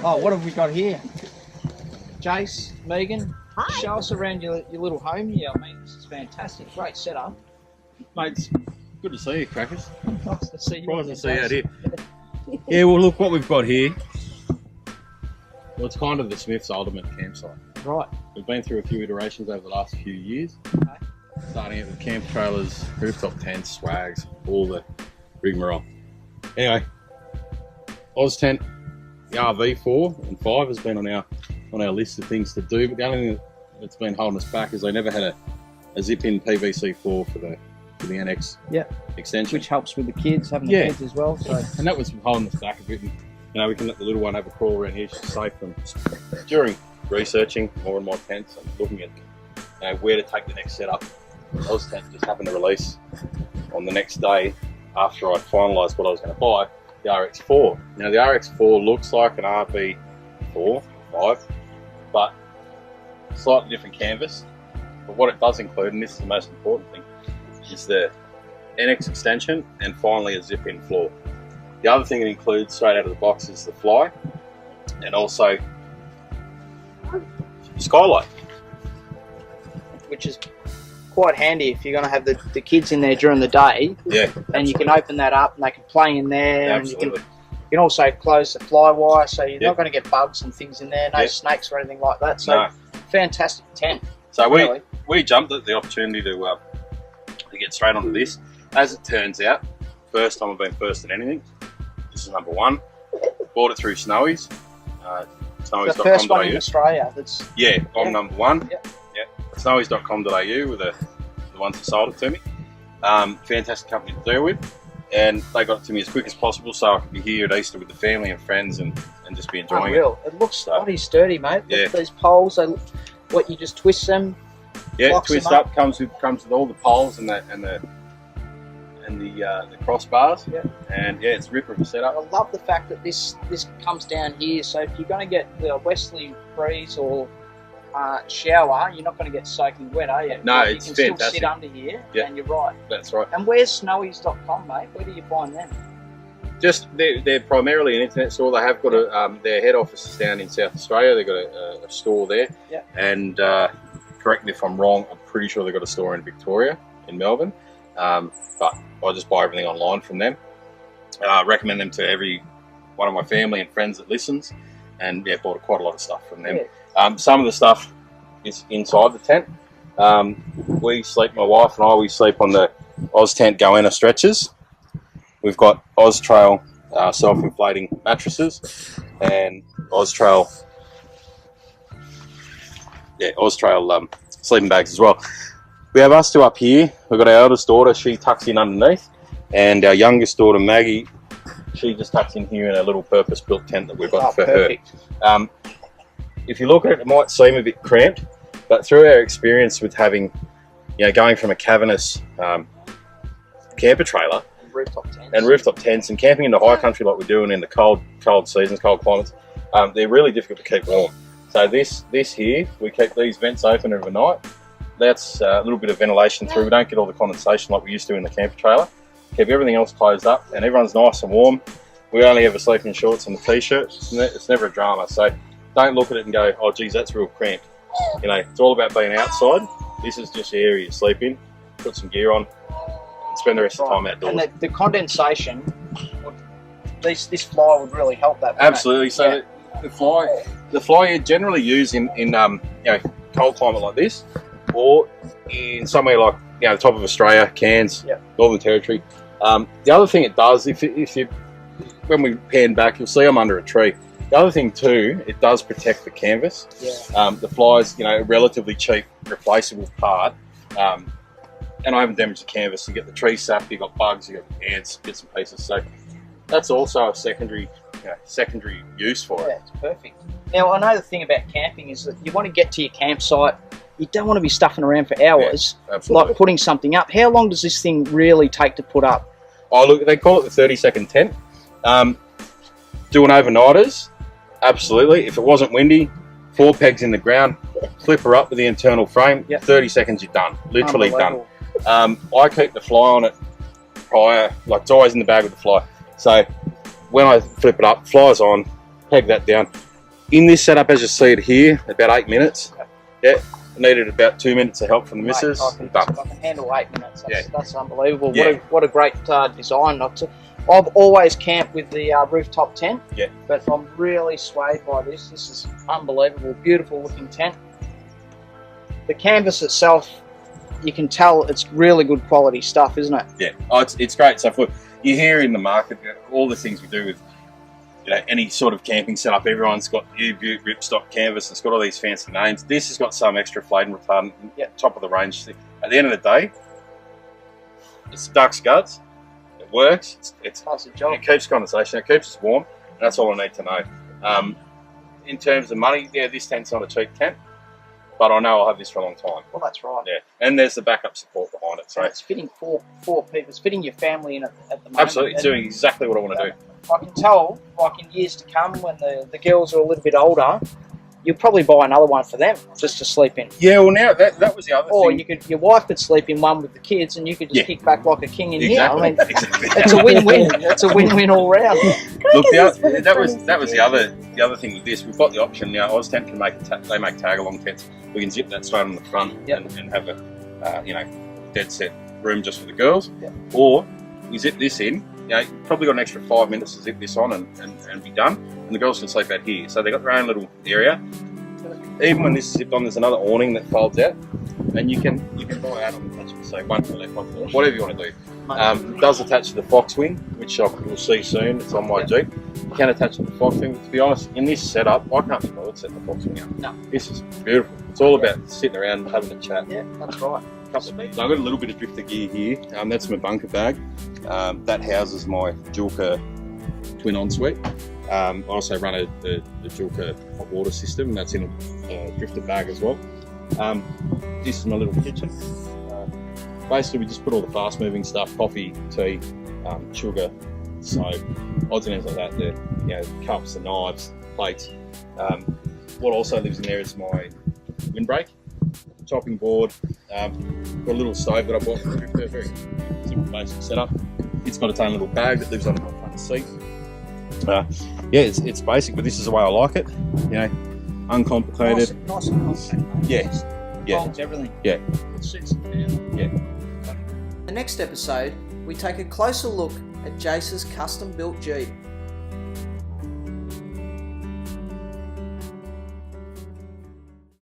Oh, what have we got here? Jace, Megan, Hi. show us around your little home here. I mean, this is fantastic. Great setup. Mate, it's good to see you, Crackers. Nice to see you. Surprised to see you out here. Yeah, well, look what we've got here. Well, it's kind of the Smith's ultimate campsite. Right. We've been through a few iterations over the last few years. Okay. Starting out with camp trailers, rooftop tents, swags, all the rigmarole. Anyway, OZTENT, the RV4 and 5 has been on our list of things to do, but the only thing that's been holding us back is they never had a zip-in PVC floor for the NX extension. Which helps with the kids, having the kids as well. So. And that was holding us back a bit. And, you know, we can let the little one have a crawl around here. She's safe. And during researching more and more tents and looking at where to take the next setup, OZTENT just happened to release on the next day after I finalised what I was going to buy, the RX4. Now the RX4 looks like an RV4, 5, but slightly different canvas. But what it does include, and this is the most important thing, is the NX extension and finally a zip-in floor. The other thing it includes straight out of the box is the fly and also skylight. Which is quite handy if you're going to have the kids in there during the day. Yeah, and absolutely. you can open that up and they can play in there. Absolutely. And you can also close the fly wire so you're not going to get bugs and things in there, no snakes or anything like that. So No. fantastic tent. So really. we jumped at the opportunity to get straight onto this. As it turns out, first time I've been first at anything. This is number one. Bought it through Snowy's. The first one in Australia. I'm number one. Yep. Snowy's.com.au were the ones that sold it to me. Fantastic company to deal with. And they got it to me as quick as possible so I could be here at Easter with the family and friends and just be enjoying It looks bloody sturdy, mate. Yeah. Look, these poles, you just twist them. Yeah, twist up, comes with all the poles and the crossbars. Yeah. And yeah, it's a ripper of a setup. I love the fact that this comes down here, so if you're going to get the westerly breeze or shower, you're not going to get soaking wet, are you? No, you it's can fantastic. still sit under here, Yeah. and you're right. That's right. And where's Snowy's.com, mate? Where do you find them? Just they're primarily an internet store. They have got their head office is down in South Australia. They've got a store there. Yeah. And correct me if I'm wrong, I'm pretty sure they've got a store in Victoria, in Melbourne. But I just buy everything online from them. Recommend them to every one of my family and friends that listens. And yeah, bought quite a lot of stuff from them. Yeah. Some of the stuff is inside the tent. My wife and I, we sleep on the OZTENT Goanna stretchers. We've got OzTrail self-inflating mattresses and OzTrail sleeping bags as well. We have us two up here. We've got our eldest daughter, she tucks in underneath, and our youngest daughter, Maggie, she just tucks in here in a little purpose-built tent that we've got for perfect. her. If you look at it, it might seem a bit cramped, but through our experience with having, going from a cavernous camper trailer And rooftop tents and camping in the high country like we're doing in the cold seasons, cold climates, they're really difficult to keep warm. So this here, we keep these vents open overnight. That's a little bit of ventilation through. We don't get all the condensation like we used to in the camper trailer. Keep everything else closed up and everyone's nice and warm. We only ever sleep in shorts and a t-shirt. It's never a drama. So don't look at it and go, oh geez, that's real cramped. It's all about being outside. This is just the area you sleep in. Put some gear on and spend the rest of the time outdoors. And the condensation, this fly would really help that. Absolutely. So the fly you generally use in cold climate like this, or in somewhere like the top of Australia, Cairns, Northern Territory. The other thing it does, when we pan back, you'll see I'm under a tree. The other thing too, it does protect the canvas. Yeah. The fly's a relatively cheap replaceable part. And I haven't damaged the canvas. You get the tree sap, you got bugs, you got ants, bits and pieces. So that's also a secondary use for it. Yeah, it's perfect. Now, I know the thing about camping is that you want to get to your campsite. You don't want to be stuffing around for hours, like putting something up. How long does this thing really take to put up? Oh, look, they call it the 30-second tent. Doing overnighters, absolutely. If it wasn't windy, 4 pegs in the ground, flip her up with the internal frame, 30 seconds you're done, literally done. I keep the fly on it prior, it's always in the bag with the fly. So when I flip it up, fly's on, peg that down, in this setup, as you see it here, about 8 minutes. Okay. Yeah, I needed about 2 minutes of help from the Mate, missus. I can handle 8 minutes. That's unbelievable. Yeah. What a great design. Not to. I've always camped with the rooftop tent. Yeah. But I'm really swayed by this. This is unbelievable. Beautiful looking tent. The canvas itself, you can tell it's really good quality stuff, isn't it? Yeah, oh, it's great stuff. Look, you hear in the market all the things we do with any sort of camping setup. Everyone's got U-Butte, ripstop canvas. It's got all these fancy names. This has got some extra flooding retardant. Yeah. Top of the range. At the end of the day, it's duck's guts. It works. It keeps conversation. It keeps us warm. And that's all I need to know. In terms of money, yeah, this tent's not a cheap tent, but I know I'll have this for a long time. Well, that's right. Yeah, and there's the backup support behind it. So it's fitting four people. It's fitting your family in at the moment. Absolutely, it's doing exactly what I want to do. I can tell, like in years to come, when the girls are a little bit older, you'll probably buy another one for them just to sleep in. Yeah, well, now that was the other thing. Or your wife could sleep in one with the kids, and you could just kick back like a king in here. I mean, exactly. it's a win-win. It's a win-win all round. Look, that was the other thing with this. We've got the option now. OZTENT can make they make tag-along tents. We can zip that straight on the front and have a dead set room just for the girls. Yep. Or we zip this in. You've probably got an extra 5 minutes to zip this on and be done. And the girls can sleep out here. So they've got their own little area. Even when this is zipped on, there's another awning that folds out. And you can buy out on the attachment, so one to the left, one to the left, whatever you want to do. It does attach to the Fox wing, which you'll see soon. It's on my Jeep. You can attach to the Fox wing. To be honest, in this setup, I can't be bothered setting the Fox wing up. No. This is beautiful. It's all about sitting around and having a chat. Yeah, that's right. So I've got a little bit of Drifta gear here. That's my bunker bag. That houses my Julka twin ensuite. I also run the Julka hot water system, and that's in a Drifta bag as well. This is my little kitchen. Basically, we just put all the fast-moving stuff: coffee, tea, sugar, soap, odds and ends like that. The cups, the knives, plates. What also lives in there is my windbreak, chopping board. Got a little stove that I bought from Drifta. Very simple, basic setup. It's got its own little bag that lives on the front seat. Yeah, it's basic, but this is the way I like it. Uncomplicated. Nice and compact, mate. Yeah. Holds everything. Yeah. It sits down. Yeah. The next episode, we take a closer look at Jace's custom-built Jeep.